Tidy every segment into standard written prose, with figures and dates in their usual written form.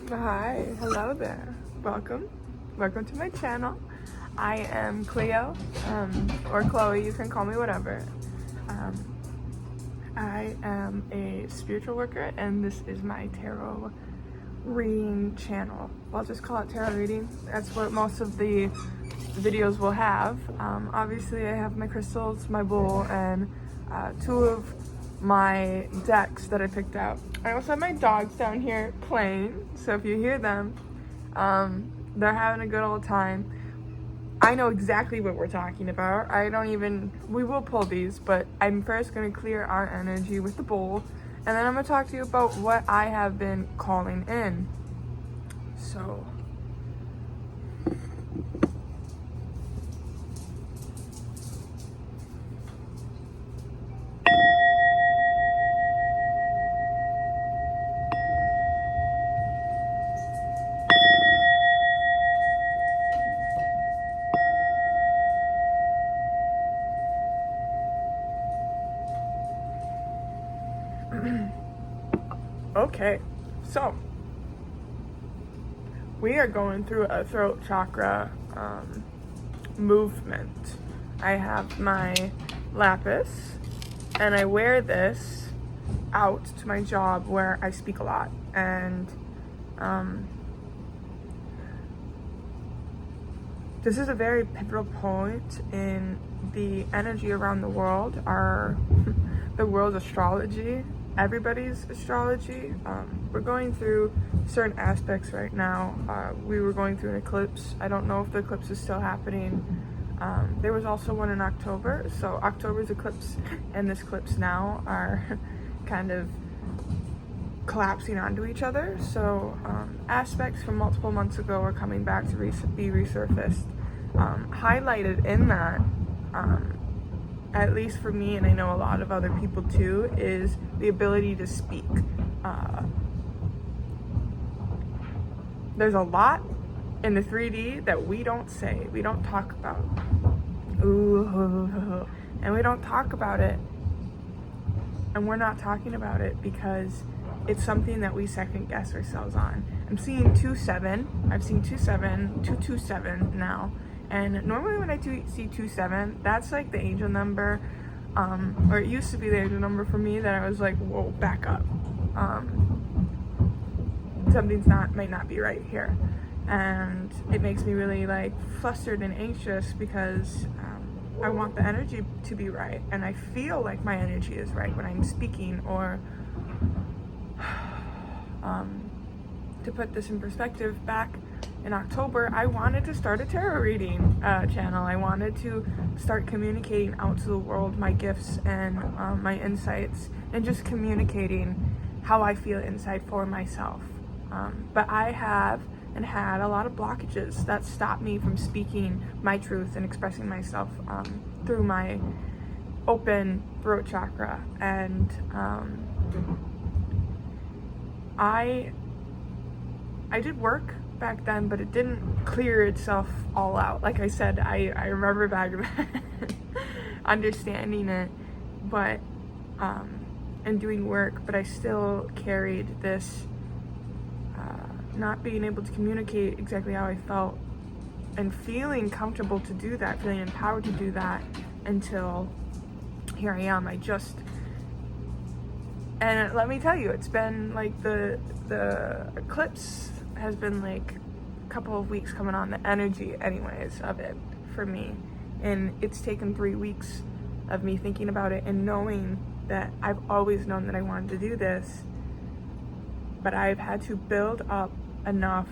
Hi, hello there. Welcome to my channel. I am Cleo, or Chloe, you can call me whatever. I am a spiritual worker and this is my tarot reading channel. I'll just call it tarot reading. That's what most of the videos will have. Obviously I have my crystals, my bowl, and two of my decks that I picked out. I also have my dogs down here playing, so if you hear them, they're having a good old time. I know exactly what we're talking about. We will pull these, but I'm first going to clear our energy with the bowl, and then I'm going to talk to you about what I have been calling in. So okay, so we are going through a throat chakra movement. I have my lapis and I wear this out to my job where I speak a lot, and this is a very pivotal point in the energy around the world, the world's astrology, everybody's astrology. We're going through certain aspects right now. We were going through an eclipse. I don't know if the eclipse is still happening. There was also one in October. So October's eclipse and this eclipse now are kind of collapsing onto each other. So aspects from multiple months ago are coming back to be resurfaced. Highlighted in that, at least for me, and I know a lot of other people too, is the ability to speak. There's a lot in the 3D that we don't say, we don't talk about. Ooh, and we don't talk about it. And we're not talking about it because it's something that we second guess ourselves on. I'm seeing 2-7. I've seen 2-7, 227 now. And normally when I see 2-7, that's like the angel number, or it used to be the angel number for me, that I was like, whoa, back up. Something's might not be right here. And it makes me really like flustered and anxious because I want the energy to be right. And I feel like my energy is right when I'm speaking, or to put this in perspective, back in October, I wanted to start a tarot reading channel. I wanted to start communicating out to the world my gifts and my insights, and just communicating how I feel inside for myself. But I have and had a lot of blockages that stop me from speaking my truth and expressing myself through my open throat chakra. And I did work back then, but it didn't clear itself all out. Like I said, I remember back then understanding it, but and doing work, but I still carried this not being able to communicate exactly how I felt, and feeling comfortable to do that, feeling empowered to do that, until here I am. And let me tell you, it's been like the eclipse has been like a couple of weeks coming on, the energy anyways of it for me, and it's taken 3 weeks of me thinking about it and knowing that I've always known that I wanted to do this, but I've had to build up enough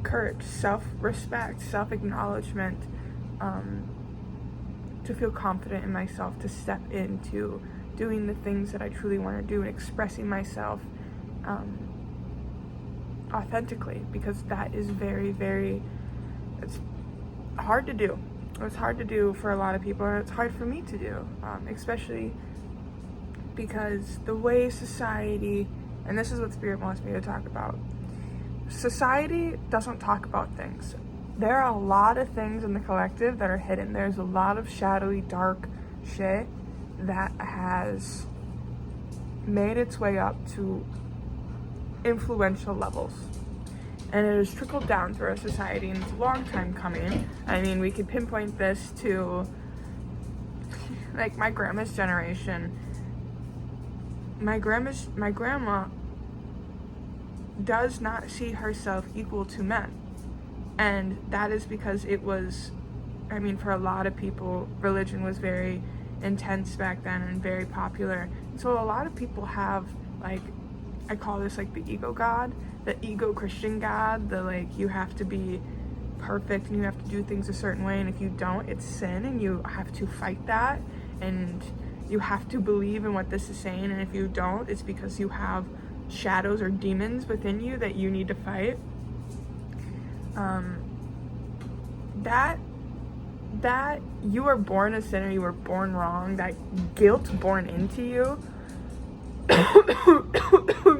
courage, self-respect, self-acknowledgement, to feel confident in myself to step into doing the things that I truly want to do and expressing myself authentically, because that is very, very, it's hard to do. It's hard to do for a lot of people, and it's hard for me to do, especially because the way society, and this is what Spirit wants me to talk about, society doesn't talk about things. There are a lot of things in the collective that are hidden. There's a lot of shadowy, dark shit that has made its way up to influential levels. And it has trickled down through our society, and it's a long time coming. I mean, we could pinpoint this to, like, my grandma's generation. My grandma does not see herself equal to men. And that is because it was, I mean, for a lot of people, religion was very intense back then and very popular. And so a lot of people have, like, I call this like the ego god, the ego Christian god, the like you have to be perfect and you have to do things a certain way, and if you don't, it's sin, and you have to fight that, and you have to believe in what this is saying, and if you don't, it's because you have shadows or demons within you that you need to fight. That you were born a sinner, you were born wrong, that guilt born into you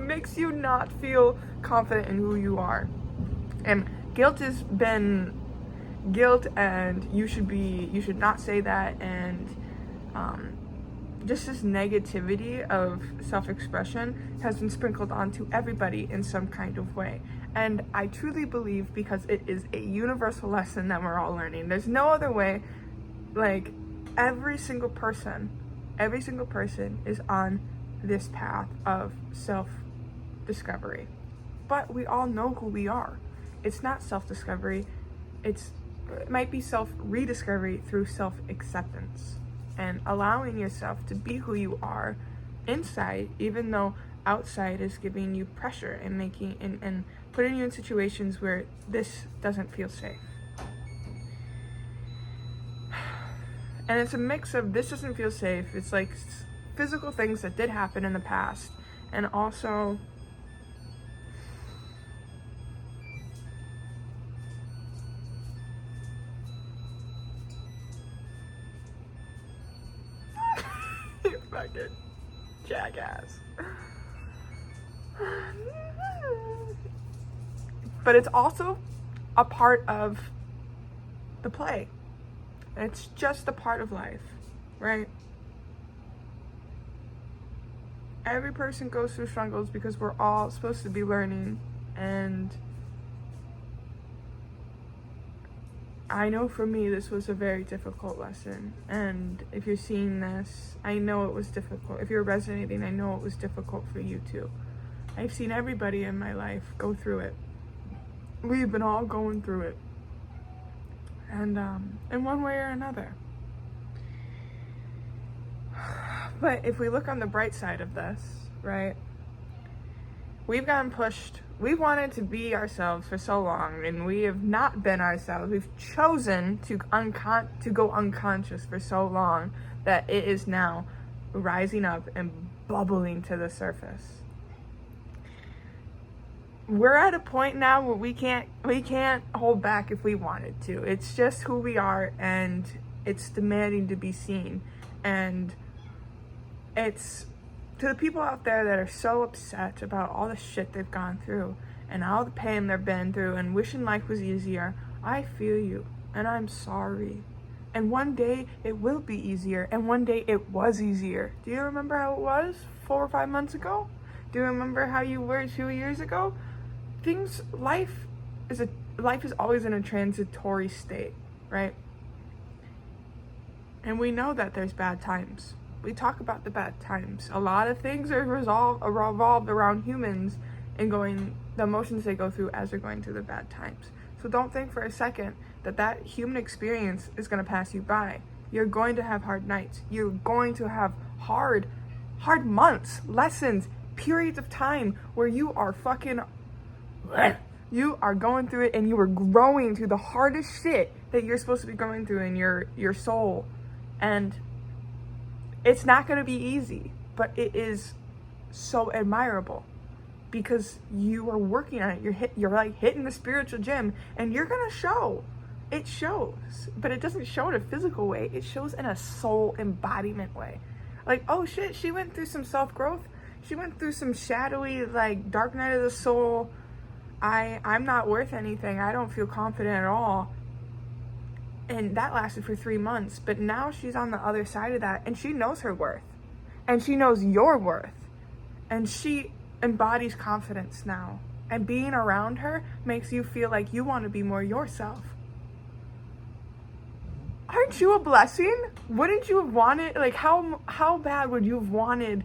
makes you not feel confident in who you are. And guilt has been guilt, and you should not say that, and just this negativity of self-expression has been sprinkled onto everybody in some kind of way. And I truly believe, because it is a universal lesson that we're all learning, there's no other way. Like, every single person is on this path of self-discovery, but we all know who we are. It's not self-discovery, it might be self-rediscovery through self-acceptance and allowing yourself to be who you are inside, even though outside is giving you pressure and making and putting you in situations where this doesn't feel safe. And it's a mix of this doesn't feel safe, it's like physical things that did happen in the past, and also you fucking jackass. But it's also a part of the play. It's just a part of life, right? Every person goes through struggles because we're all supposed to be learning, and I know for me this was a very difficult lesson, and if you're seeing this, I know it was difficult. If you're resonating, I know it was difficult for you too. I've seen everybody in my life go through it. We've been all going through it, and in one way or another. But if we look on the bright side of this, right, we've gotten pushed. We've wanted to be ourselves for so long, and we have not been ourselves. We've chosen to go unconscious for so long that it is now rising up and bubbling to the surface. We're at a point now where we can't hold back if we wanted to. It's just who we are, and it's demanding to be seen. And it's to the people out there that are so upset about all the shit they've gone through and all the pain they've been through and wishing life was easier. I feel you, and I'm sorry. And one day it will be easier, and one day it was easier. Do you remember how it was 4 or 5 months ago? Do you remember how you were 2 years ago? Life is always in a transitory state, right? And we know that there's bad times. We talk about the bad times. A lot of things are revolved around humans and the emotions they go through as they're going through the bad times. So don't think for a second that human experience is going to pass you by. You're going to have hard nights. You're going to have hard months, lessons, periods of time where you are going through it, and you are growing through the hardest shit that you're supposed to be going through in your soul. And it's not going to be easy, but it is so admirable because you are working on it. You're like hitting the spiritual gym, and you're going to show. It shows, but it doesn't show in a physical way. It shows in a soul embodiment way. Like, oh shit, she went through some self-growth. She went through some shadowy, like, dark night of the soul. I'm not worth anything. I don't feel confident at all. And that lasted for 3 months. But now she's on the other side of that, and she knows her worth. And she knows your worth. And she embodies confidence now. And being around her makes you feel like you want to be more yourself. Aren't you a blessing? Wouldn't you have wanted, like, how bad would you have wanted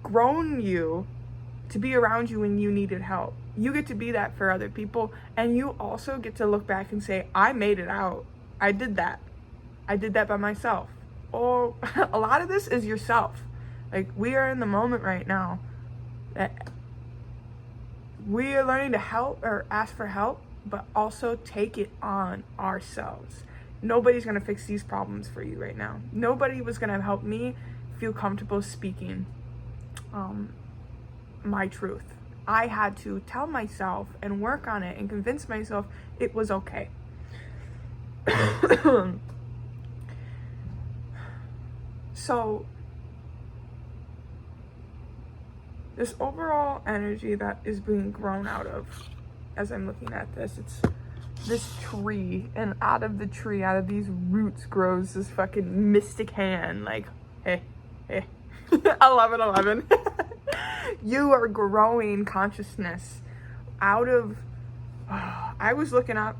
grown you to be around you when you needed help? You get to be that for other people, and you also get to look back and say, I made it out. I did that by myself. Or a lot of this is yourself. Like, we are in the moment right now that we are learning to help or ask for help, but also take it on ourselves. Nobody's gonna fix these problems for you right now. Nobody was gonna help me feel comfortable speaking my truth. I had to tell myself and work on it and convince myself it was okay. So this overall energy that is being grown out of, as I'm looking at this, it's this tree, and out of the tree, out of these roots grows this fucking mystic hand, like, hey, 11. You are growing consciousness out of, I was looking up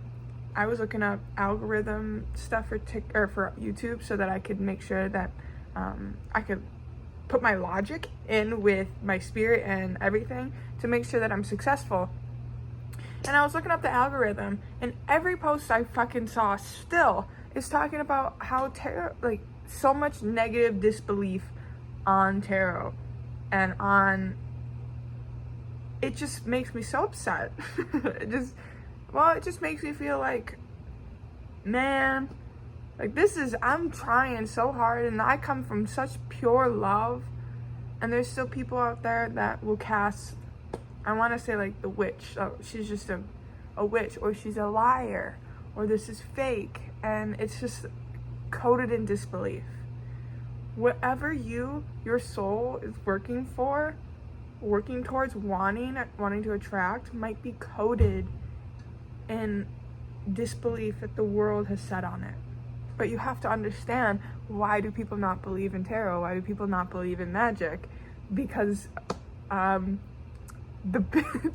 algorithm stuff for for YouTube so that I could make sure that I could put my logic in with my spirit and everything to make sure that I'm successful. And I was looking up the algorithm, and every post I fucking saw still is talking about how tarot, like, so much negative disbelief on tarot and on, it just makes me so upset. It just makes me feel like, man, like, I'm trying so hard, and I come from such pure love, and there's still people out there that will cast, I want to say, like, the witch. Oh, she's just a witch, or she's a liar, or this is fake, and it's just coded in disbelief. Whatever your soul is working towards, wanting to attract, might be coded in disbelief that the world has set on it. But you have to understand, why do people not believe in tarot? Why do people not believe in magic? Because the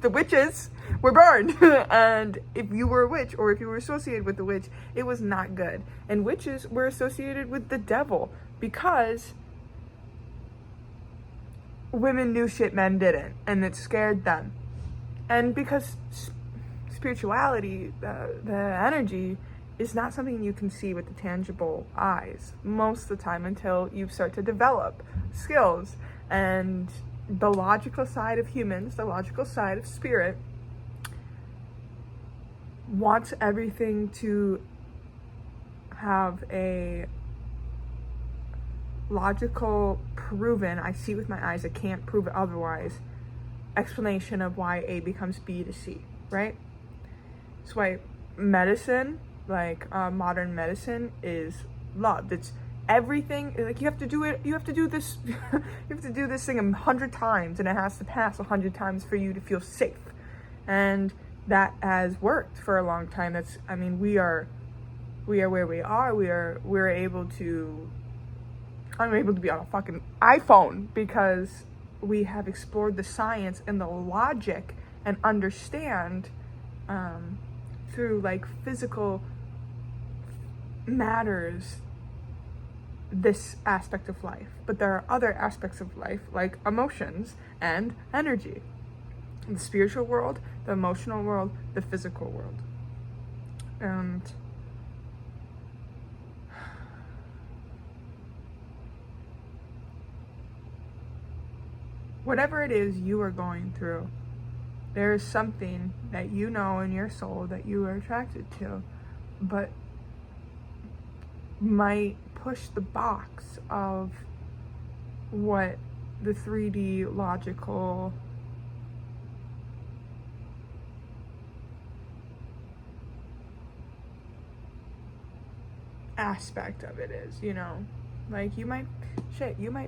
witches were burned. And if you were a witch, or if you were associated with the witch, it was not good. And witches were associated with the devil because women knew shit men didn't, and it scared them. And because spirituality, the energy, is not something you can see with the tangible eyes most of the time, until you start to develop skills. And the logical side of humans, the logical side of spirit, wants everything to have a logical, proven, I see with my eyes, I can't prove it otherwise, explanation of why A becomes B to C, right? That's why medicine, like modern medicine, is loved. It's everything, like, you have to do this you have to do this thing 100 times, and it has to pass 100 times for you to feel safe. And that has worked for a long time. We are where we are. We're able to, I'm able to be on a fucking iPhone because we have explored the science and the logic and understand through, like, physical matters this aspect of life. But there are other aspects of life, like emotions and energy. The spiritual world, the emotional world, the physical world. And whatever it is you are going through, there is something that you know in your soul that you are attracted to, but might push the box of what the 3D logical aspect of it is, you know? Like, you might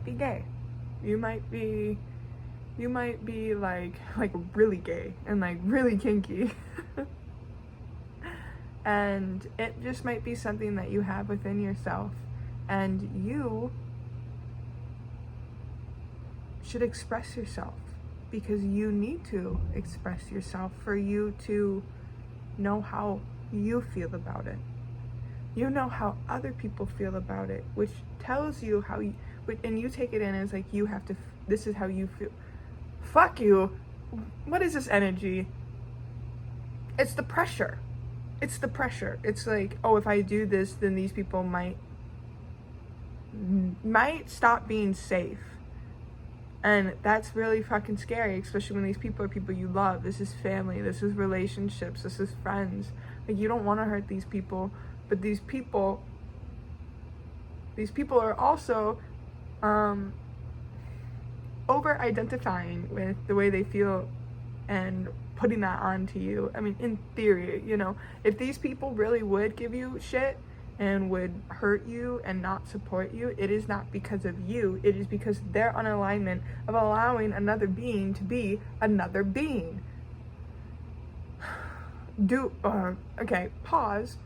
be gay. You might be like really gay and, like, really kinky. And it just might be something that you have within yourself, and you should express yourself, because you need to express yourself for you to know how you feel about it. You know how other people feel about it, which tells you how you, and you take it in as like, you have to, this is how you feel. Fuck you. What is this energy? It's the pressure. It's the pressure. It's like, oh, if I do this, then these people might stop being safe. And that's really fucking scary, especially when these people are people you love. This is family, this is relationships, this is friends. Like, you don't want to hurt these people, but these people are also over-identifying with the way they feel and putting that onto you. I mean, in theory, you know, if these people really would give you shit and would hurt you and not support you, it is not because of you. It is because they're on alignment of allowing another being to be another being. Okay, pause.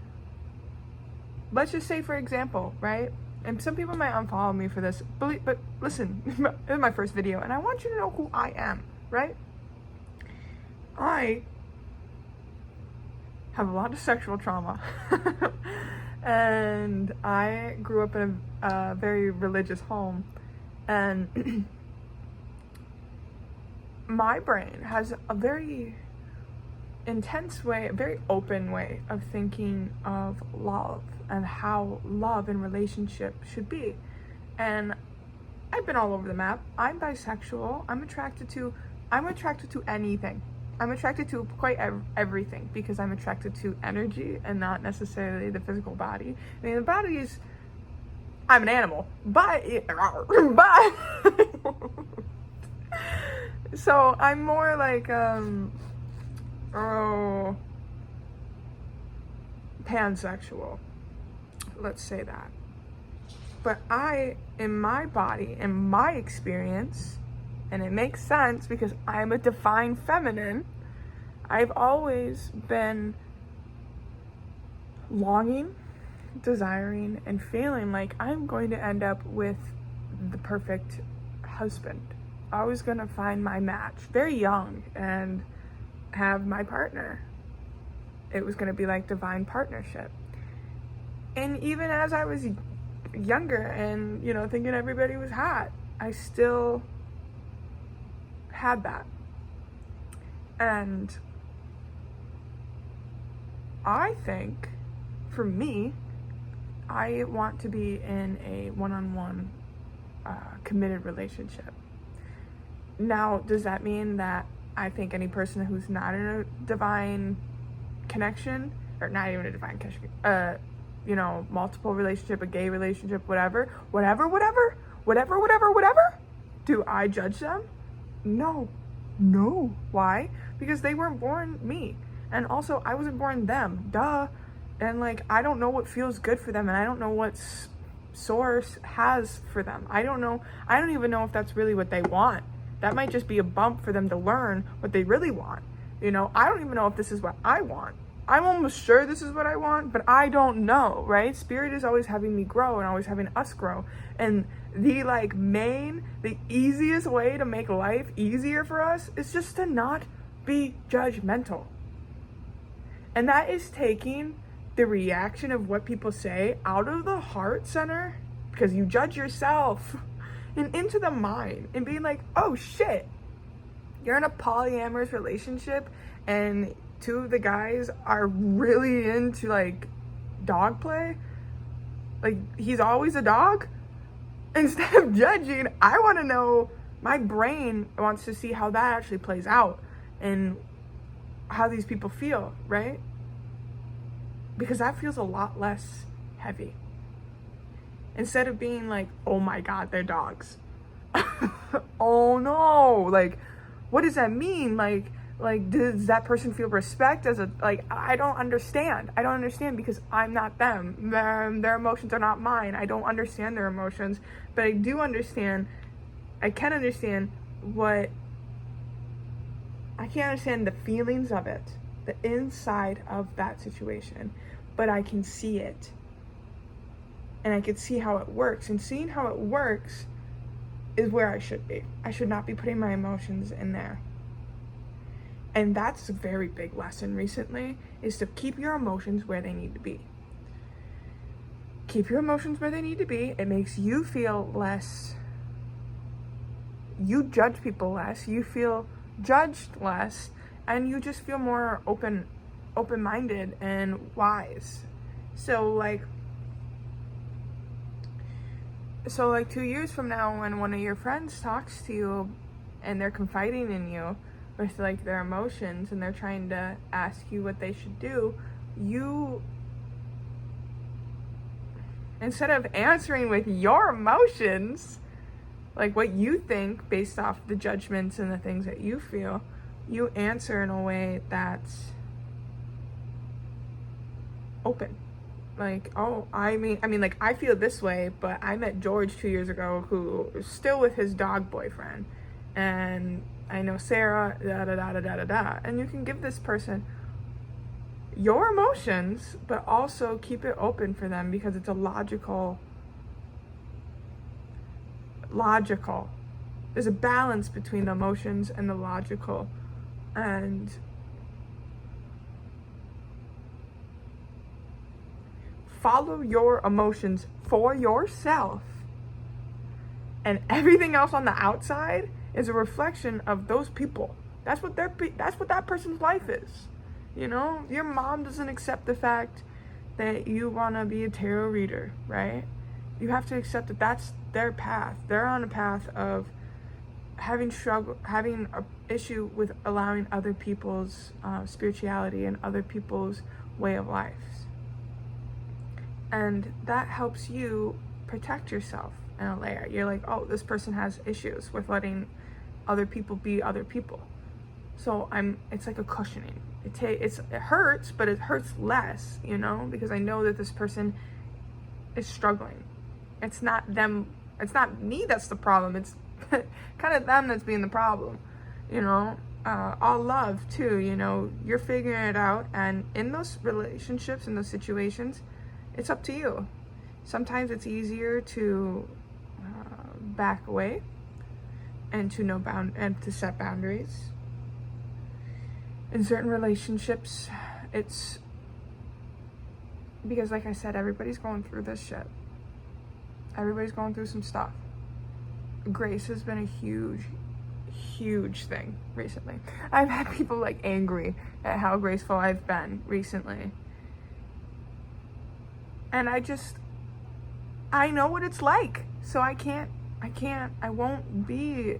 Let's just say, for example, right? And some people might unfollow me for this, but listen, this is my first video, and I want you to know who I am, right? I have a lot of sexual trauma. And I grew up in a very religious home, and my brain has a very intense way, a very open way of thinking of love and how love and relationship should be. And I've been all over the map. I'm bisexual. I'm attracted to anything. I'm attracted to quite everything, because I'm attracted to energy and not necessarily the physical body. I mean, the body is, I'm an animal, but so I'm more like pansexual, let's say that. But I, in my body, in my experience, and it makes sense because I'm a divine feminine, I've always been longing, desiring, and feeling like I'm going to end up with the perfect husband. I was going to find my match very young and have my partner. It was going to be like divine partnership. And even as I was younger and, you know, thinking everybody was hot, I still had that. And I think, for me, I want to be in a one-on-one committed relationship. Now, does that mean that I think any person who's not in a divine connection, or not even a divine connection, you know, multiple relationship, a gay relationship, whatever, do I judge them? No. Why? Because they weren't born me. And also, I wasn't born them. Duh. And like, I don't know what feels good for them, and I don't know what source has for them. I don't even know if that's really what they want. That might just be a bump for them to learn what they really want. You know, I don't even know if this is what I want. I'm almost sure this is what I want, but I don't know, right? Spirit is always having me grow and always having us grow. And the easiest way to make life easier for us is just to not be judgmental. And that is taking the reaction of what people say out of the heart center, because you judge yourself, and into the mind, and being like, oh shit, you're in a polyamorous relationship and two of the guys are really into like dog play, like he's always a dog. Instead of judging, I want to know, my brain wants to see how that actually plays out and how these people feel, right? Because that feels a lot less heavy. Instead of being like, oh my God, they're dogs. Oh no, like, what does that mean? Like, does that person feel respect as a, like, I don't understand because I'm not them. Their emotions are not mine. I don't understand their emotions, but I can understand I can't understand the feelings of it, the inside of that situation, but I can see it. And I can see how it works. And seeing how it works is where I should be. I should not be putting my emotions in there. And that's a very big lesson recently, is to keep your emotions where they need to be. Keep your emotions where they need to be. It makes you feel less, you judge people less, you feel judged less, and you just feel more open-minded and wise. So like 2 years from now, when one of your friends talks to you and they're confiding in you with like their emotions and they're trying to ask you what they should do, you, instead of answering with your emotions, like what you think based off the judgments and the things that you feel, you answer in a way that's open. Like, oh, I mean, like, I feel this way, but I met George 2 years ago who is still with his dog boyfriend. And I know Sarah, da-da-da-da-da-da-da. And you can give this person your emotions, but also keep it open for them because it's a logical. There's a balance between the emotions and the logical. And follow your emotions for yourself, and everything else on the outside is a reflection of those people. That's what that person's life is. You know, your mom doesn't accept the fact that you want to be a tarot reader, right? You have to accept that that's their path. They're on a path of having an issue with allowing other people's spirituality and other people's way of life. And that helps you protect yourself in a layer. You're like, oh, this person has issues with letting other people be other people. So it's like a cushioning. It hurts, but it hurts less, you know, because I know that this person is struggling. It's not them, it's not me that's the problem. It's kind of them that's being the problem, you know. All love too, you know, you're figuring it out. And in those relationships, in those situations, it's up to you. Sometimes it's easier to back away and to set boundaries. In certain relationships, it's because, like I said, everybody's going through this shit. Everybody's going through some stuff. Grace has been a huge thing recently. I've had people like angry at how graceful I've been recently. And I know what it's like. So I won't be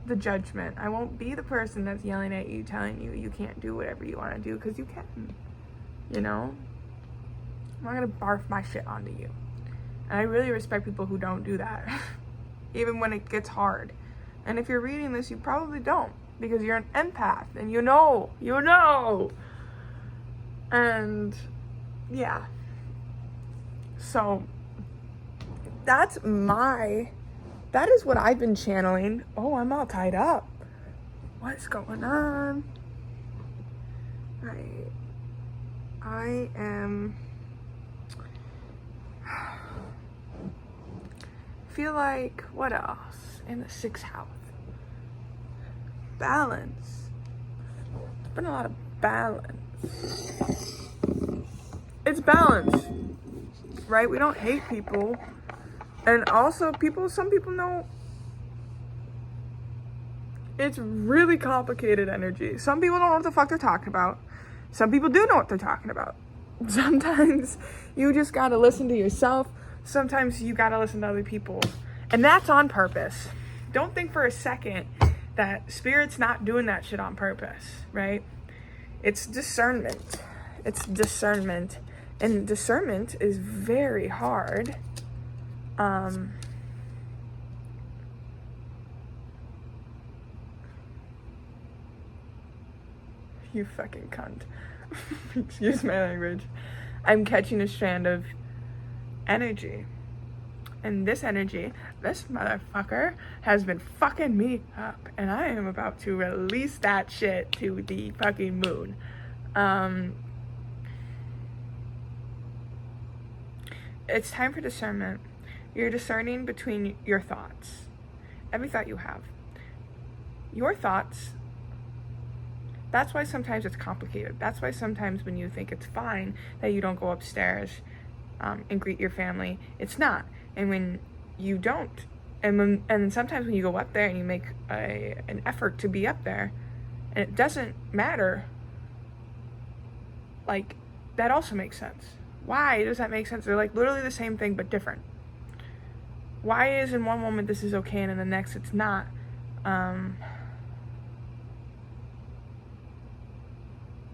the judgment. I won't be the person that's yelling at you, telling you you can't do whatever you want to do, because you can. You know? I'm not gonna barf my shit onto you. And I really respect people who don't do that. Even when it gets hard. And if you're reading this, you probably don't, because you're an empath and you know. And yeah. So that is what I've been channeling. Oh, I'm all tied up. What's going on? I am, feel like, what else in the 6th house? Balance. There's been a lot of balance. It's balance, right? We don't hate people. And also some people know it's really complicated energy. Some people don't know what the fuck they're talking about. Some people do know what they're talking about. Sometimes you just gotta listen to yourself. Sometimes you gotta listen to other people. And that's on purpose. Don't think for a second that Spirit's not doing that shit on purpose, right? It's discernment. And discernment is very hard. You fucking cunt. Excuse my language. I'm catching a strand of energy. And this energy, this motherfucker has been fucking me up. And I am about to release that shit to the fucking moon. It's time for discernment. You're discerning between your thoughts. every thought you have. Your thoughts, that's why sometimes it's complicated. That's why sometimes when you think it's fine that you don't go upstairs and greet your family, it's not. And when you don't, and sometimes when you go up there and you make an effort to be up there, and it doesn't matter, like, that also makes sense. Why does that make sense? They're like literally the same thing but different. Why is in one moment this is okay and in the next it's not?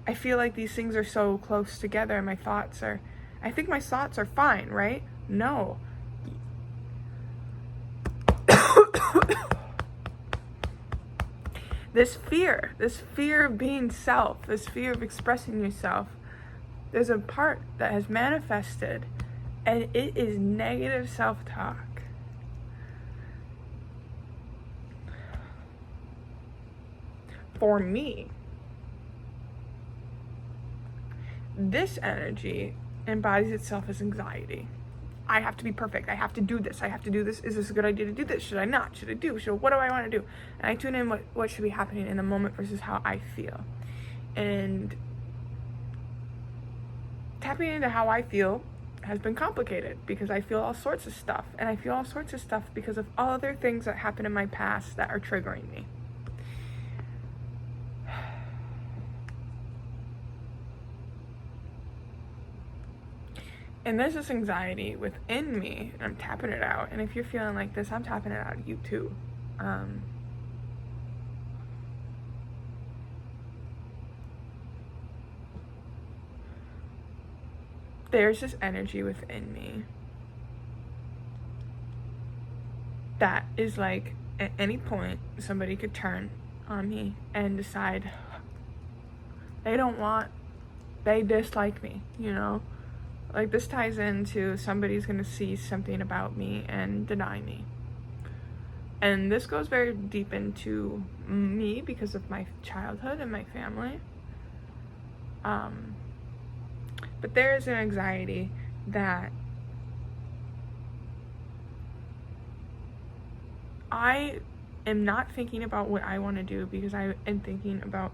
I feel like these things are so close together, and I think my thoughts are fine, right? No. This fear of being self, this fear of expressing yourself, there's a part that has manifested, and it is negative self-talk. For me, this energy embodies itself as anxiety. I have to be perfect. I have to do this. I have to do this. Is this a good idea to do this? Should I not? Should I do? What do I want to do? And I tune in what should be happening in the moment versus how I feel. And tapping into how I feel has been complicated because I feel all sorts of stuff. And I feel all sorts of stuff because of all other things that happened in my past that are triggering me. And there's this anxiety within me, and I'm tapping it out. And if you're feeling like this, I'm tapping it out of you too. There's this energy within me that is like, at any point, somebody could turn on me and decide they dislike me, you know? Like, this ties into somebody's gonna see something about me and deny me. And this goes very deep into me because of my childhood and my family. But there is an anxiety that I am not thinking about what I want to do because I am thinking about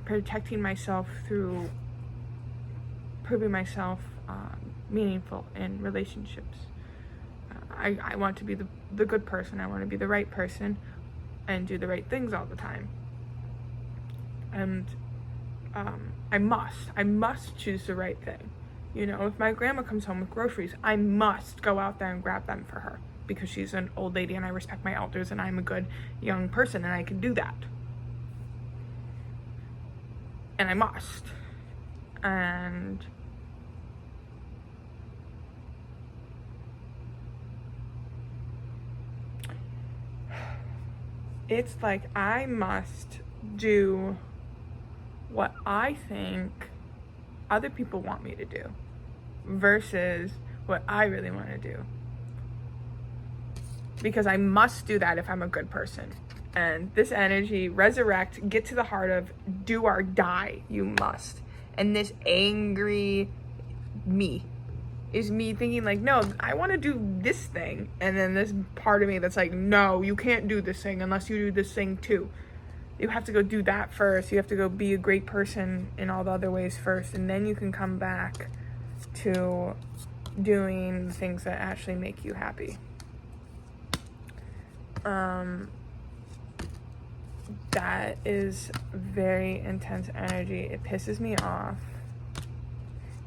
protecting myself through proving myself meaningful in relationships. I want to be the good person. I want to be the right person and do the right things all the time. And I must choose the right thing. You know, if my grandma comes home with groceries, I must go out there and grab them for her because she's an old lady and I respect my elders and I'm a good young person and I can do that. And I must. And it's like I must do what I think other people want me to do versus what I really want to do. Because I must do that if I'm a good person. And this energy, resurrect, get to the heart of do or die, you must. And this angry me is me thinking like, no, I want to do this thing. And then this part of me that's like, no, you can't do this thing unless you do this thing too. You have to go do that first. You have to go be a great person in all the other ways first. And then you can come back to doing the things that actually make you happy. That is very intense energy. It pisses me off.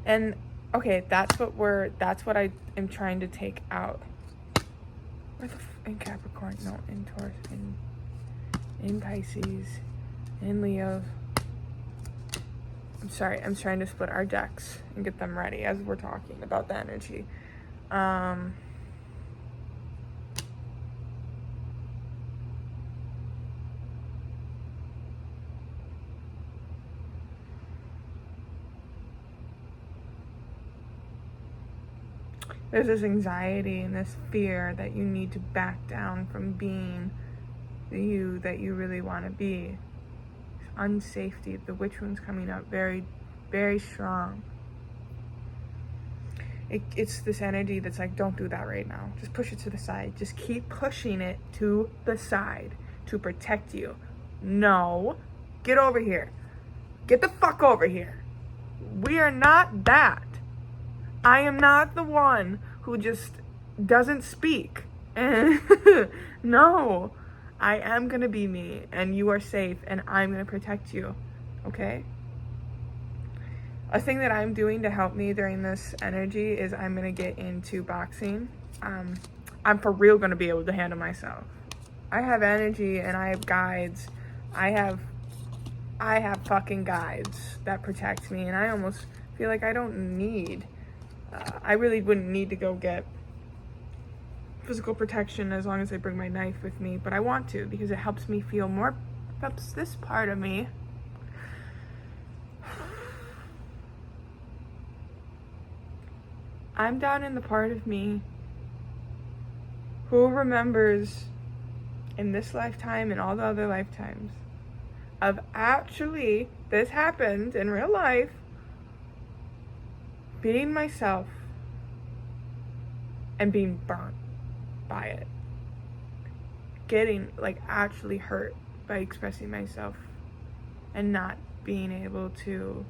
And okay, that's what I am trying to take out. In Capricorn, no, in Taurus, in Pisces, in Leo. I'm sorry, I'm trying to split our decks and get them ready as we're talking about the energy. There's this anxiety and this fear that you need to back down from being the you that you really want to be. Unsafety, the witch wound's coming up very, very strong. It's this energy that's like, don't do that right now. Just push it to the side. Just keep pushing it to the side to protect you. No, get over here. Get the fuck over here. We are not that. I am not the one who just doesn't speak. And no, I am gonna be me, and you are safe, and I'm gonna protect you. Okay? A thing that I'm doing to help me during this energy is I'm gonna get into boxing. I'm for real gonna be able to handle myself. I have energy and I have guides. I have fucking guides that protect me, and I almost feel like I don't need, I really wouldn't need to go get physical protection as long as I bring my knife with me, but I want to because it helps me feel more, helps this part of me. I'm down in the part of me who remembers in this lifetime and all the other lifetimes of actually, this happened in real life, being myself and being burnt by it. Getting like actually hurt by expressing myself and not being able to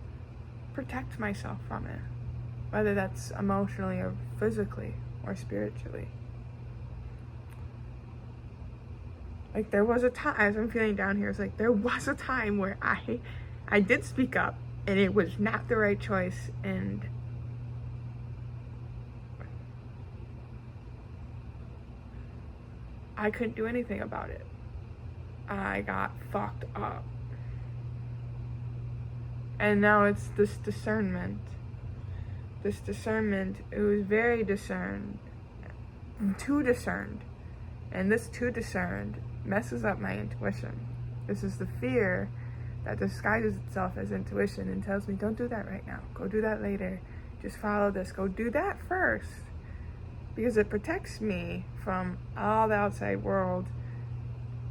protect myself from it. Whether that's emotionally or physically or spiritually. Like there was a time, as I'm feeling down here, it's like there was a time where I did speak up and it was not the right choice, and I couldn't do anything about it. I got fucked up. And now it's this discernment. It was very discerned, too discerned, and this too discerned messes up my intuition. This is the fear that disguises itself as intuition and tells me, don't do that right now, go do that later, just follow this, go do that first, because it protects me from all the outside world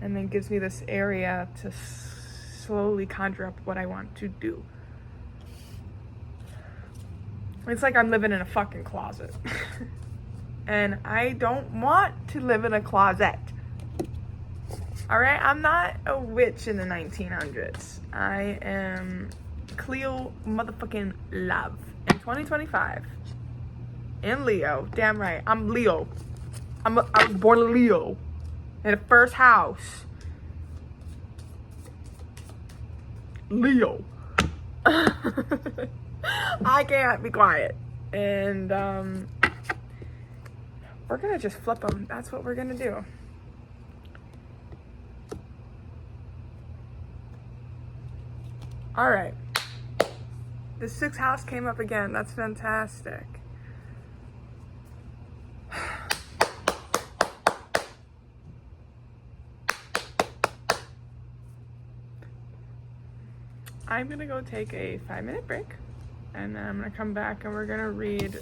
and then gives me this area to slowly conjure up what I want to do. It's like I'm living in a fucking closet. And I don't want to live in a closet. Alright? I'm not a witch in the 1900s. I am Cleo motherfucking Love. In 2025. In Leo. Damn right. I'm Leo. I was born a Leo. In the first house. Leo. I can't be quiet. And we're gonna just flip them. That's what we're gonna do. All right. The 6th house came up again. That's fantastic. I'm gonna go take a 5-minute break, and then I'm gonna come back and we're gonna read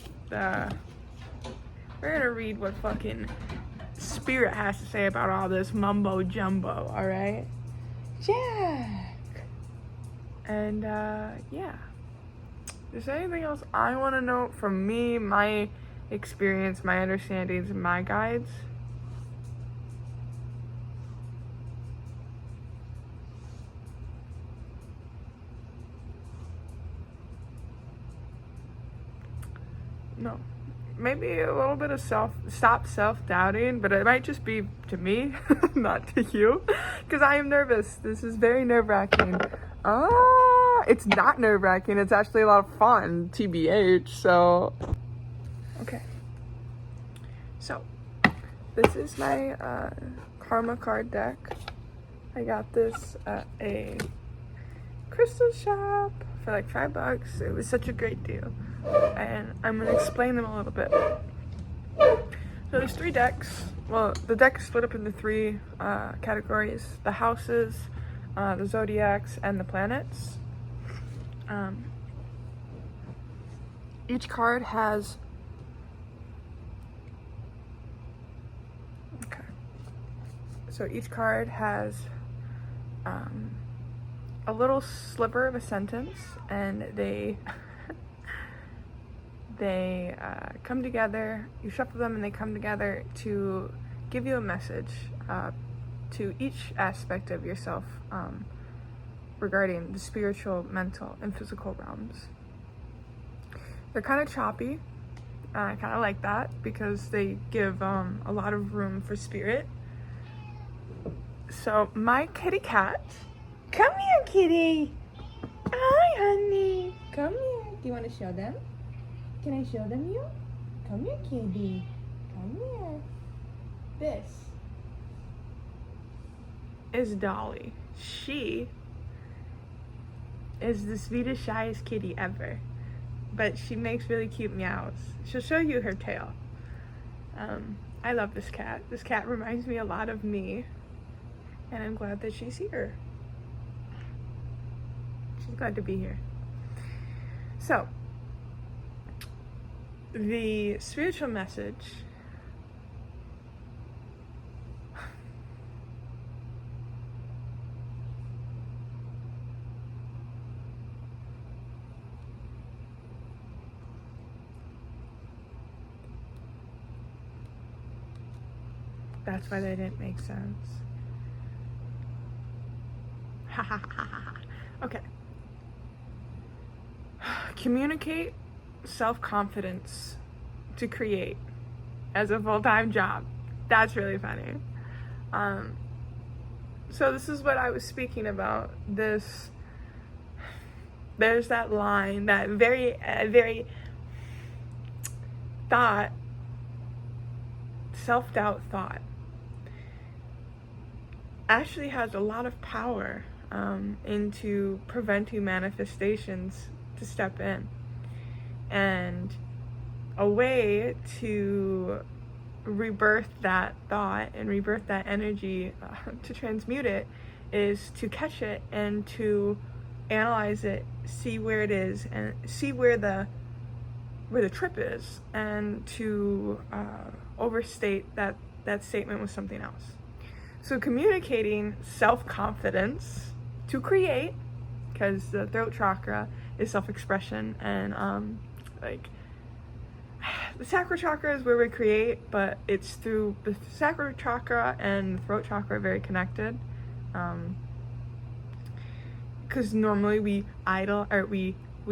what fucking spirit has to say about all this mumbo jumbo, alright? Jack! And yeah. Is there anything else I wanna know from me, my experience, my understandings, my guides? No. Maybe a little bit of self-doubting, but it might just be to me, not to you, because I am nervous. This is very nerve-wracking. It's not nerve-wracking, it's actually a lot of fun, TBH, so. Okay. So, this is my karma card deck. I got this at a crystal shop for like $5. It was such a great deal. And I'm going to explain them a little bit. So there's 3 decks. Well, the deck is split up into 3 categories. The houses, the zodiacs, and the planets. Each card has... Okay. So each card has a little sliver of a sentence, and they... they come together, you shuffle them and they come together to give you a message to each aspect of yourself regarding the spiritual, mental, and physical realms. They're kind of choppy. I kind of like that because they give a lot of room for spirit. So my kitty cat, come here, kitty. Hi, honey. Come here. Do you want to show them? Can I show them you? Come here, kitty. Come here. This is Dolly. She is the sweetest, shyest kitty ever. But she makes really cute meows. She'll show you her tail. I love this cat. This cat reminds me a lot of me. And I'm glad that she's here. She's glad to be here. So, the spiritual message that's why they didn't make sense. Okay. Communicate self-confidence to create as a full-time job. That's really funny. So this is what I was speaking about. There's that line, that very self-doubt thought actually has a lot of power into preventing manifestations to step in. And a way to rebirth that thought and rebirth that energy, to transmute it, is to catch it and to analyze it, see where it is, and see where the trip is, and to overstate that statement with something else. So communicating self-confidence to create, because the throat chakra is self-expression, and like the sacral chakra is where we create, but it's through the sacral chakra and the throat chakra are very connected, because normally we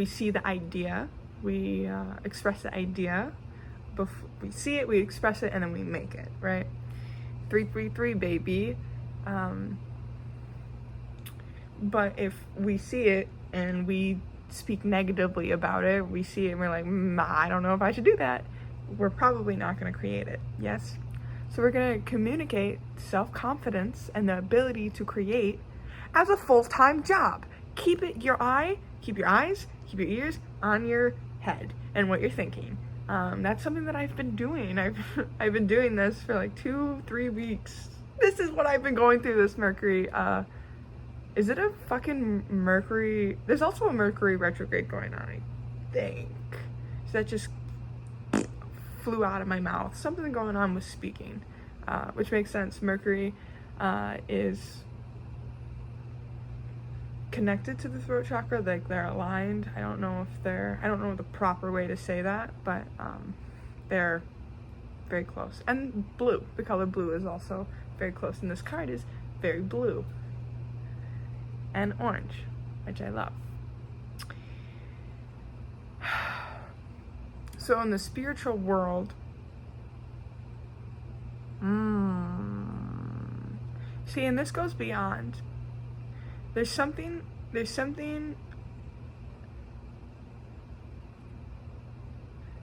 see the idea, we express the idea, before we see it, we express it, and then we make it, right? 333, baby. But if we see it and we speak negatively about it, we see it and we're like, I don't know if I should do that, we're probably not going to create it. Yes? So we're going to communicate self-confidence and the ability to create as a full-time job. Keep your eyes, keep your ears on your head and what you're thinking. That's something that I've been doing. I've been doing this for like 2-3 weeks. This is what I've been going through this Mercury. Is it a fucking Mercury? There's also a Mercury retrograde going on, I think. So that just flew out of my mouth. Something going on with speaking, which makes sense. Mercury is connected to the throat chakra, like they're aligned. I don't know the proper way to say that, but they're very close. And blue, the color blue is also very close, and this card is very blue and orange, which I love. So in the spiritual world, see, and this goes beyond. There's something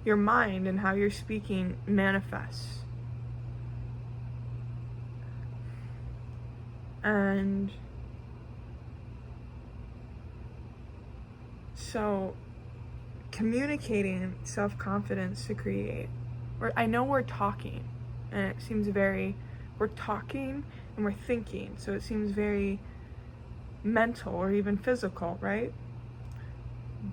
your mind and how you're speaking manifests. And so communicating self-confidence to create. I know we're talking, and it seems we're talking and we're thinking, so it seems very mental or even physical, right?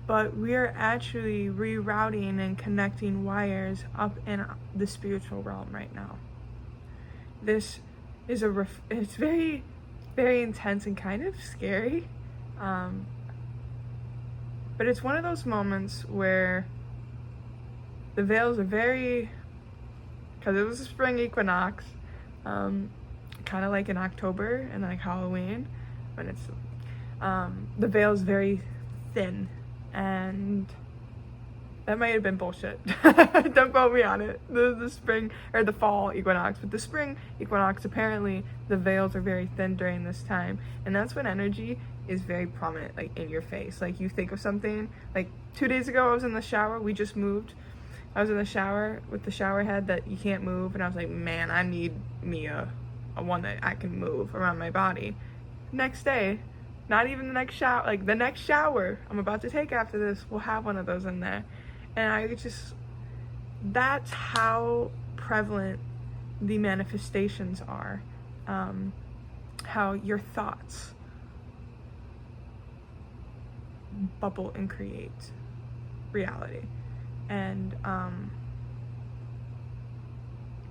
But we're actually rerouting and connecting wires up in the spiritual realm right now. This is it's very, very intense and kind of scary. But it's one of those moments where the veils are very, because it was a spring equinox, kind of like in October and like Halloween, when it's, the veil is very thin, and that might have been bullshit. Don't quote me on it. The spring or the fall equinox, but the spring equinox, apparently the veils are very thin during this time, and that's when energy is very prominent, like in your face. Like you think of something, like 2 days ago I was in the shower, we just moved. I was in the shower with the shower head that you can't move, and I was like, man, I need me a one that I can move around my body. Next day, not even the next shower, like the next shower I'm about to take after this, we'll have one of those in there. And I just, that's how prevalent the manifestations are. How your thoughts bubble and create reality. And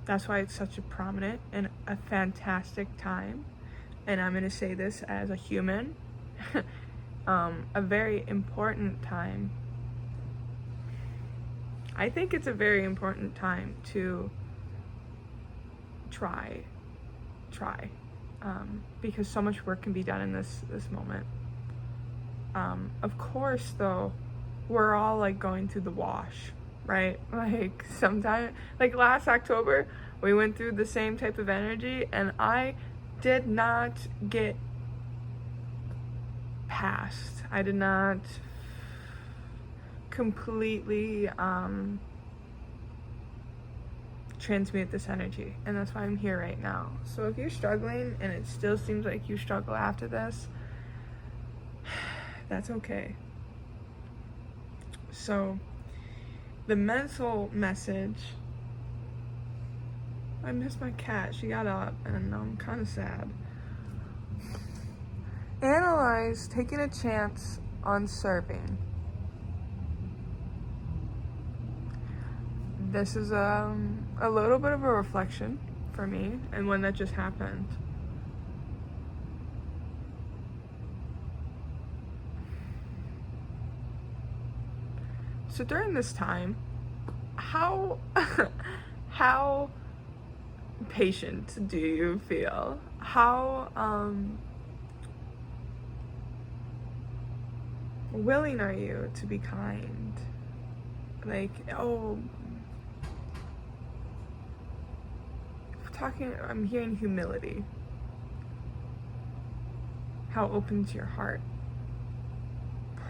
that's why it's such a prominent and a fantastic time. And I'm going to say this as a human, a very important time. I think it's a very important time to try, because so much work can be done in this moment. Of course, though, we're all like going through the wash, right? Like sometime, like last October, we went through the same type of energy, and I did not get past. I did not completely transmute this energy, and that's why I'm here right now. So if you're struggling and it still seems like you struggle after this, that's okay. So the mental message, I miss my cat. She got up and I'm kind of sad. Analyze taking a chance on serving. This is a little bit of a reflection for me, and one that just happened. So during this time, how patient do you feel? How willing are you to be kind? Like, I'm hearing humility. How open's your heart?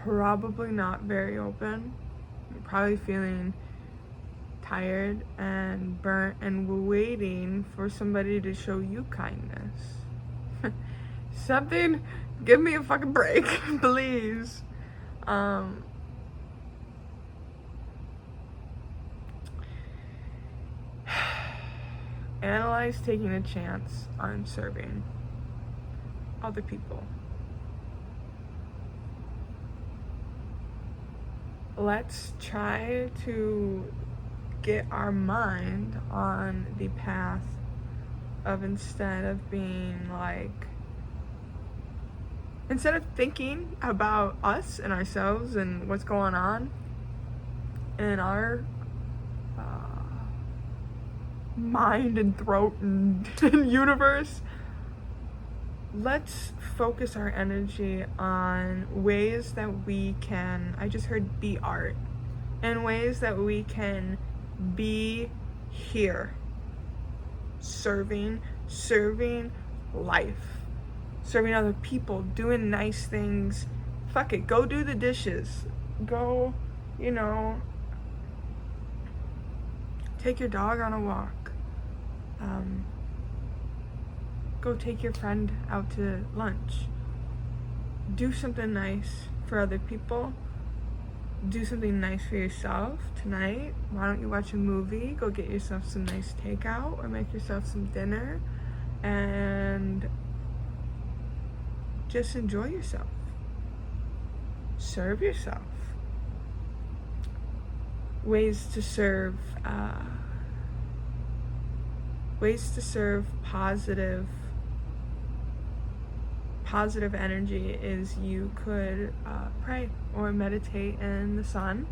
Probably not very open. You're probably feeling tired and burnt and waiting for somebody to show you kindness. Something, give me a fucking break, please. Analyze taking a chance on serving other people. Let's try to get our mind on the path of, instead of thinking about us and ourselves and what's going on in our mind and throat and universe, let's focus our energy on ways that we can, I just heard be art, and ways that we can be here, serving life, serving other people, doing nice things. Fuck it, go do the dishes, go, take your dog on a walk. Go take your friend out to lunch. Do something nice for other people. Do something nice for yourself tonight. Why don't you watch a movie? Go get yourself some nice takeout or make yourself some dinner and just enjoy yourself. Serve yourself. Ways to serve positive energy is you could pray or meditate in the sun,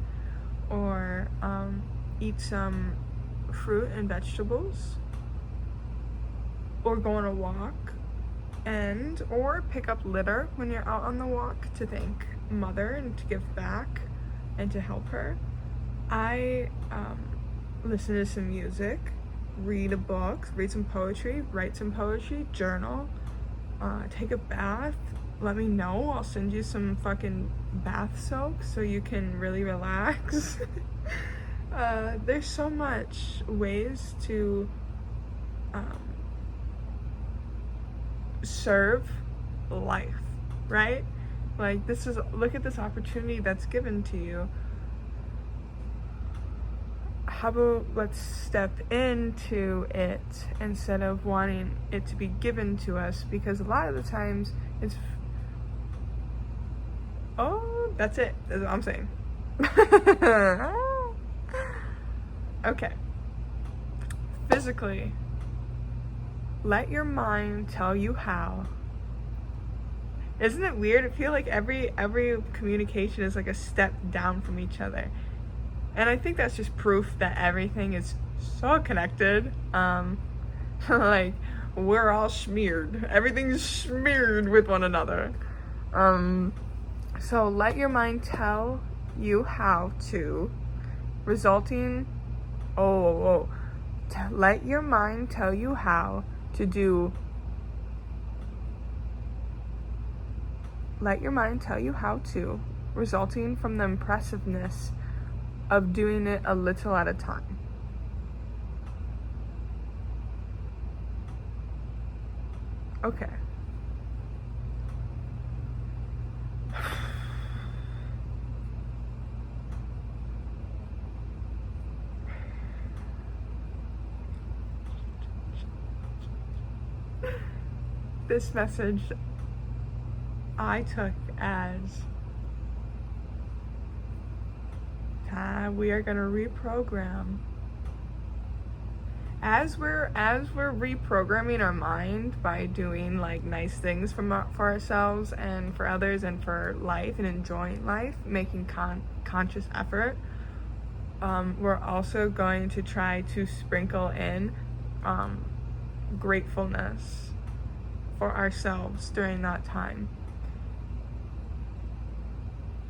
or eat some fruit and vegetables, or go on a walk, and or pick up litter when you're out on the walk to thank mother and to give back and to help her. I listen to some music, read a book, read some poetry, write some poetry, journal, take a bath. Let me know. I'll send you some fucking bath soak so you can really relax. There's so much ways to serve life, right? Like, look at this opportunity that's given to you. How about let's step into it instead of wanting it to be given to us, because a lot of the times it's, oh, that's it. That's what I'm saying. Okay. Physically, let your mind tell you how. Isn't it weird? I feel like every communication is like a step down from each other. And I think that's just proof that everything is so connected. Like, we're all smeared. Everything's smeared with one another. So let your mind tell you how to, resulting, let your mind tell you how to do, let your mind tell you how to, resulting from the impressiveness of doing it a little at a time. Okay. This message I took as we are going to reprogram. As we're reprogramming our mind by doing like nice things for ourselves and for others and for life and enjoying life, making conscious effort, we're also going to try to sprinkle in gratefulness for ourselves during that time.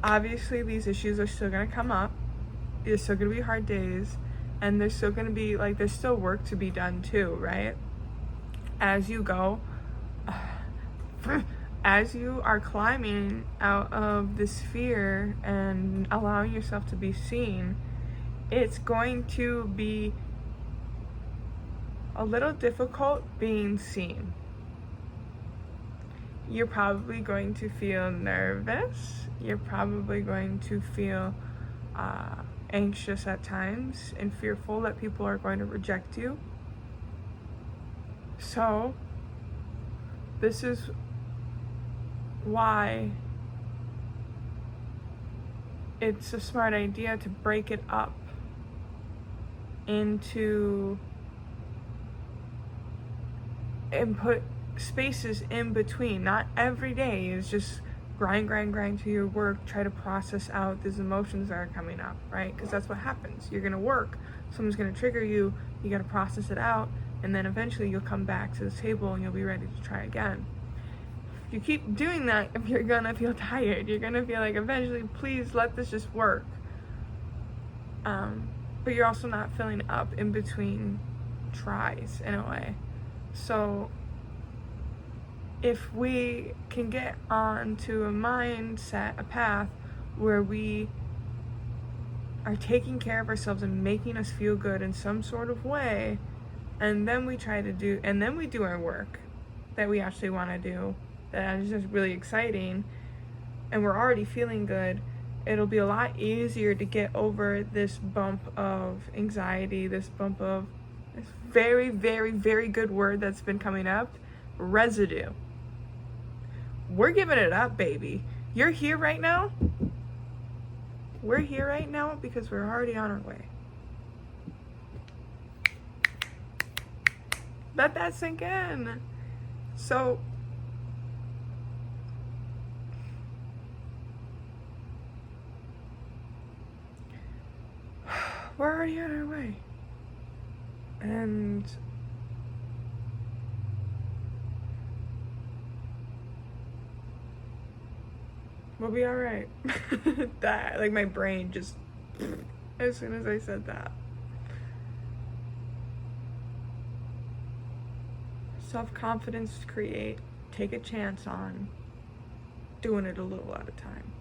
Obviously, these issues are still going to come up. There's still going to be hard days, and there's still going to be, like, there's still work to be done too, right? As you go, as you are climbing out of this fear and allowing yourself to be seen, it's going to be a little difficult being seen. You're probably going to feel nervous. You're probably going to feel anxious at times and fearful that people are going to reject you. So, this is why it's a smart idea to break it up into and put spaces in between. Not every day is just grind to your work, try to process out these emotions that are coming up, right? Because that's what happens. You're gonna work, someone's gonna trigger you, you gotta process it out, and then eventually you'll come back to the table and you'll be ready to try again. If you keep doing that, if you're gonna feel tired, you're gonna feel like eventually, please let this just work. But you're also not filling up in between tries in a way. So if we can get onto a mindset, a path where we are taking care of ourselves and making us feel good in some sort of way, and then we do our work that we actually want to do, that is just really exciting, and we're already feeling good, it'll be a lot easier to get over this bump of anxiety, this bump of this very, very, very good word that's been coming up, residue. We're giving it up, baby. You're here right now. We're here right now because we're already on our way. Let that sink in. So, we're already on our way. And we'll be all right. That, like, my brain just, as soon as I said that. Self-confidence to create, take a chance on doing it a little at a time.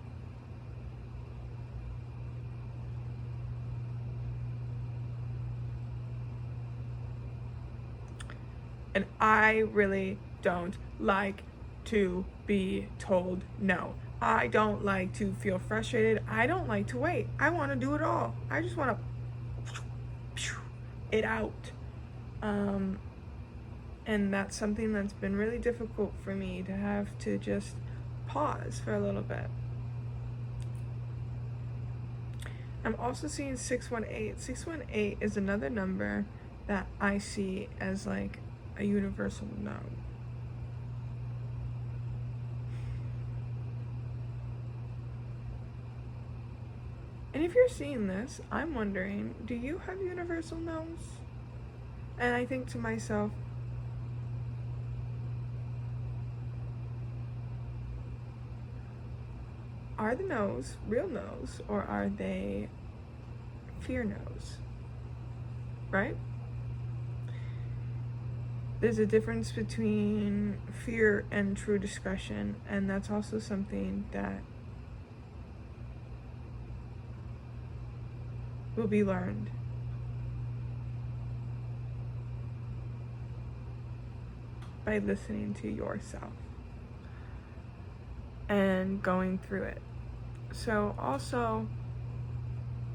And I really don't like to be told no. I don't like to feel frustrated. I don't like to wait. I want to do it all. I just want to it out. And that's something that's been really difficult for me, to have to just pause for a little bit. I'm also seeing 618. 618 is another number that I see as like a universal no. And if you're seeing this, I'm wondering, do you have universal no's? And I think to myself, are the no's real no's, or are they fear no's? Right? There's a difference between fear and true discretion, and that's also something that will be learned. By listening to yourself and going through it. So also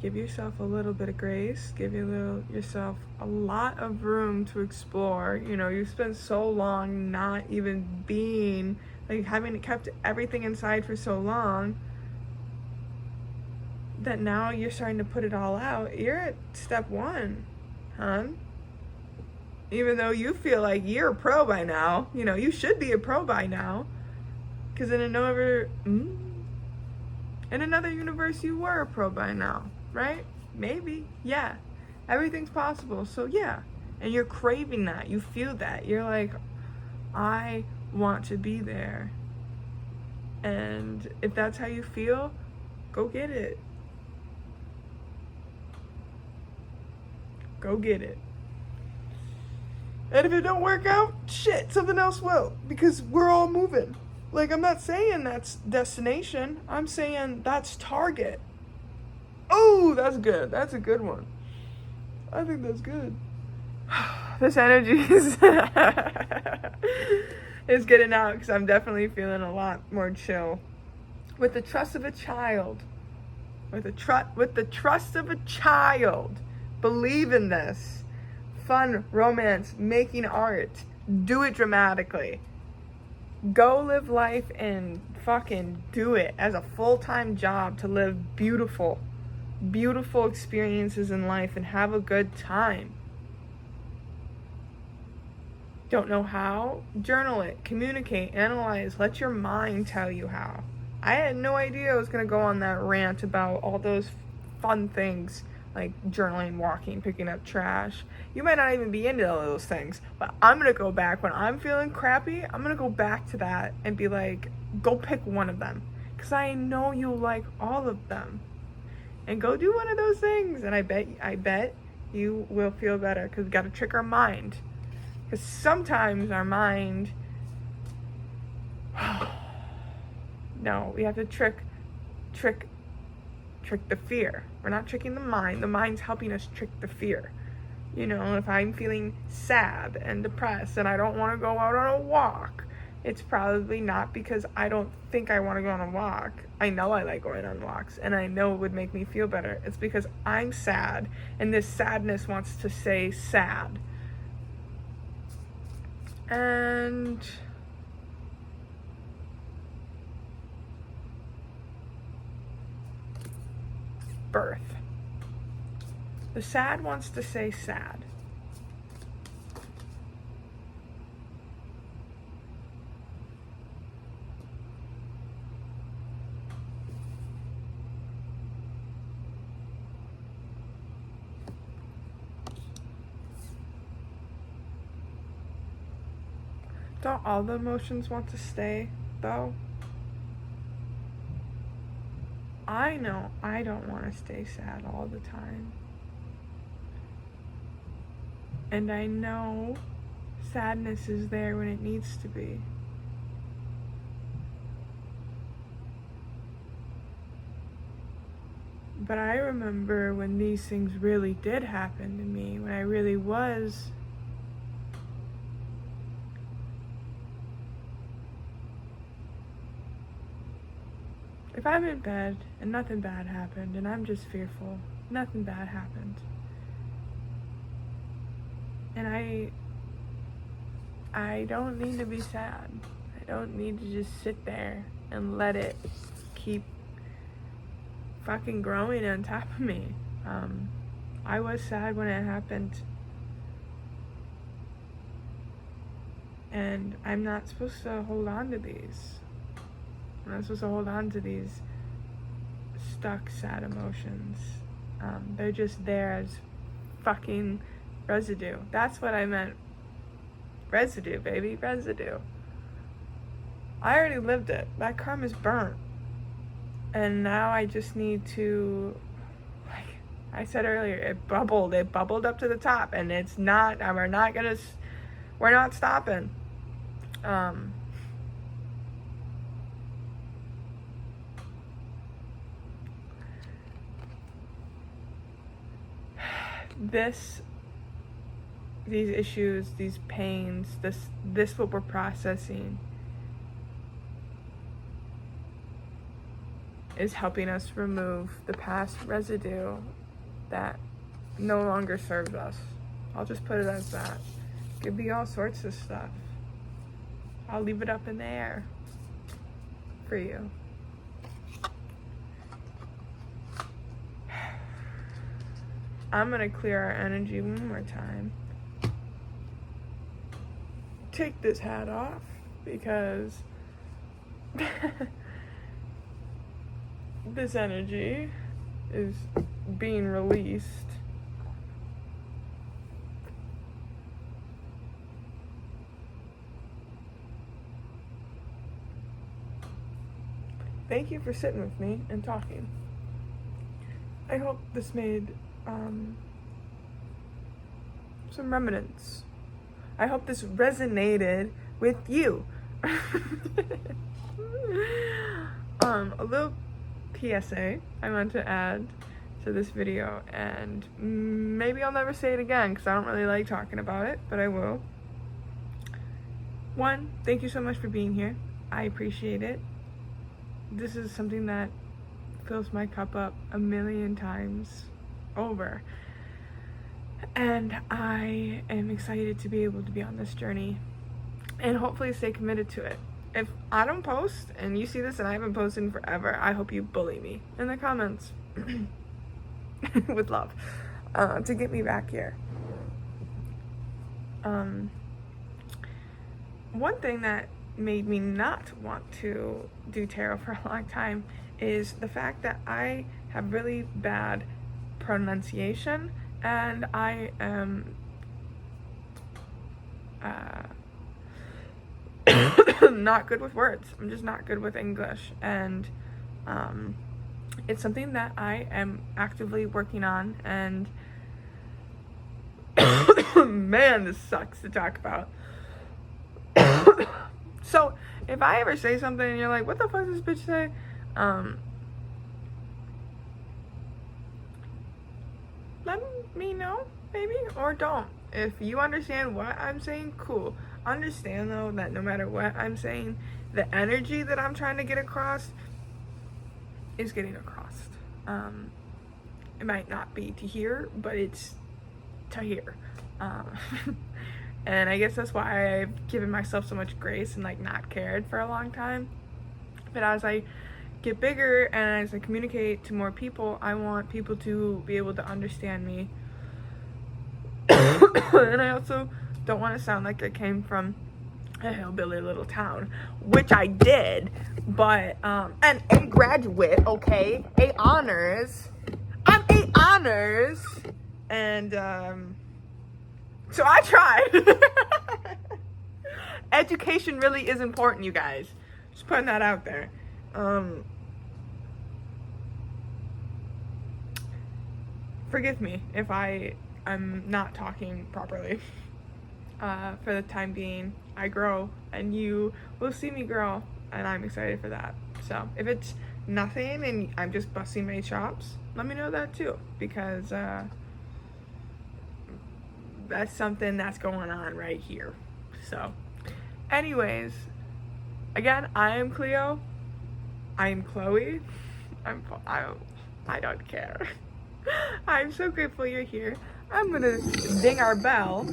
give yourself a little bit of grace, give yourself a lot of room to explore. You know, you spent so long not even being, like, having kept everything inside for so long, that now you're starting to put it all out. You're at step 1, hon. Even though you feel like you're a pro by now, you know, you should be a pro by now. Because in another universe, you were a pro by now, right? Maybe, yeah. Everything's possible, so yeah. And you're craving that, you feel that. You're like, I want to be there. And if that's how you feel, go get it. Go get it. And if it don't work out, shit, something else will. Because we're all moving. Like, I'm not saying that's destination. I'm saying that's target. Oh, that's good. That's a good one. I think that's good. This energy is getting out, because I'm definitely feeling a lot more chill. With the trust of a child. With the trust of a child. Believe in this. Fun, romance, making art. Do it dramatically. Go live life and fucking do it as a full-time job, to live beautiful experiences in life and have a good time. Don't know how? Journal it, communicate, analyze, let your mind tell you how. I had no idea I was going to go on that rant about all those fun things, like journaling, walking, picking up trash. You might not even be into all those things, but I'm going to go back when I'm feeling crappy. I'm going to go back to that and be like, go pick one of them, because I know you'll like all of them. And go do one of those things, and I bet you will feel better, because we got to trick our mind. Because sometimes our mind, no, we have to trick the fear. We're not tricking the mind. The mind's helping us trick the fear. You know, if I'm feeling sad and depressed and I don't want to go out on a walk, it's probably not because I don't think I want to go on a walk. I know I like going on walks, and I know it would make me feel better. It's because I'm sad, and this sadness wants to say sad. And birth. The sad wants to say sad. Don't all the emotions want to stay, though? I know I don't want to stay sad all the time. And I know sadness is there when it needs to be. But I remember when these things really did happen to me, when I really was if I'm in bed and nothing bad happened and I'm just fearful, nothing bad happened. And I don't need to be sad. I don't need to just sit there and let it keep fucking growing on top of me. I was sad when it happened. And I'm not supposed to hold on to these. I'm not supposed to hold on to these stuck sad emotions. They're just there as fucking residue. That's what I meant. Residue, baby, residue. I already lived it. That crumb is burnt. And now I just need to, like I said earlier, it bubbled up to the top, and it's not, we're not stopping. These issues, these pains, this what we're processing is helping us remove the past residue that no longer serves us. I'll just put it as that. It could be all sorts of stuff. I'll leave it up in the air for you. I'm gonna clear our energy one more time. Take this hat off because this energy is being released. Thank you for sitting with me and talking. I hope this made some remnants. I hope this resonated with you. A little PSA I want to add to this video, and maybe I'll never say it again because I don't really like talking about it, but I will. One, thank you so much for being here. I appreciate it. This is something that fills my cup up a million times over. And I am excited to be able to be on this journey and hopefully stay committed to it. If I don't post and you see this and I haven't posted in forever, I hope you bully me in the comments with love to get me back here. One thing that made me not want to do tarot for a long time is the fact that I have really bad pronunciation, and I am not good with words. I'm just not good with English, and it's something that I am actively working on, and man, this sucks to talk about. So if I ever say something and you're like, what the fuck does this bitch say? Let me know, maybe, or don't. If you understand what I'm saying, cool. Understand though that no matter what I'm saying, the energy that I'm trying to get across is getting across. It might not be to hear, but it's to hear. And I guess that's why I've given myself so much grace and like not cared for a long time. But as I get bigger and as I communicate to more people, I want people to be able to understand me. And I also don't want to sound like I came from a hillbilly little town, which I did, but and a graduate, okay, a honors. I'm a honors, and so I tried. Education really is important, you guys. Just putting that out there. Forgive me if I'm not talking properly. For the time being, I grow, and you will see me grow, and I'm excited for that. So if it's nothing and I'm just busting my chops, let me know that too, because that's something that's going on right here. So anyways, again, I am Cleo. I am Chloe. I don't care. I'm so grateful you're here. I'm gonna ding our bell,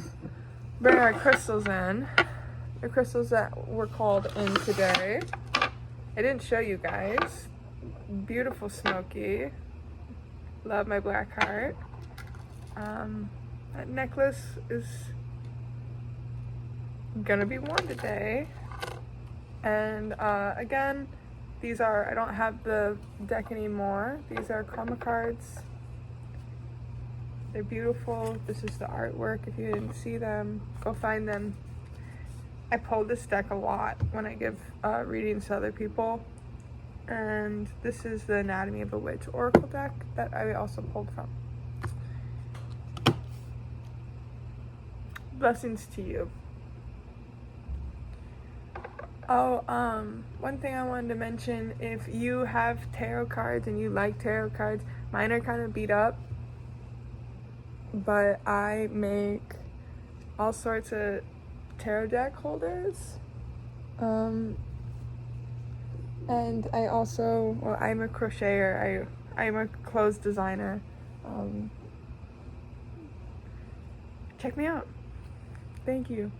bring our crystals in. The crystals that were called in today. I didn't show you guys. Beautiful smoky. Love my black heart. That necklace is gonna be worn today. And again, these are, I don't have the deck anymore. These are chroma cards. They're beautiful. This is the artwork. If you didn't see them, go find them. I pull this deck a lot when I give readings to other people. And this is the Anatomy of a Witch Oracle deck that I also pulled from. Blessings to you. Oh, one thing I wanted to mention, if you have tarot cards and you like tarot cards, mine are kind of beat up, but I make all sorts of tarot deck holders. And I also, well, I'm a crocheter. I'm a clothes designer. Check me out. Thank you.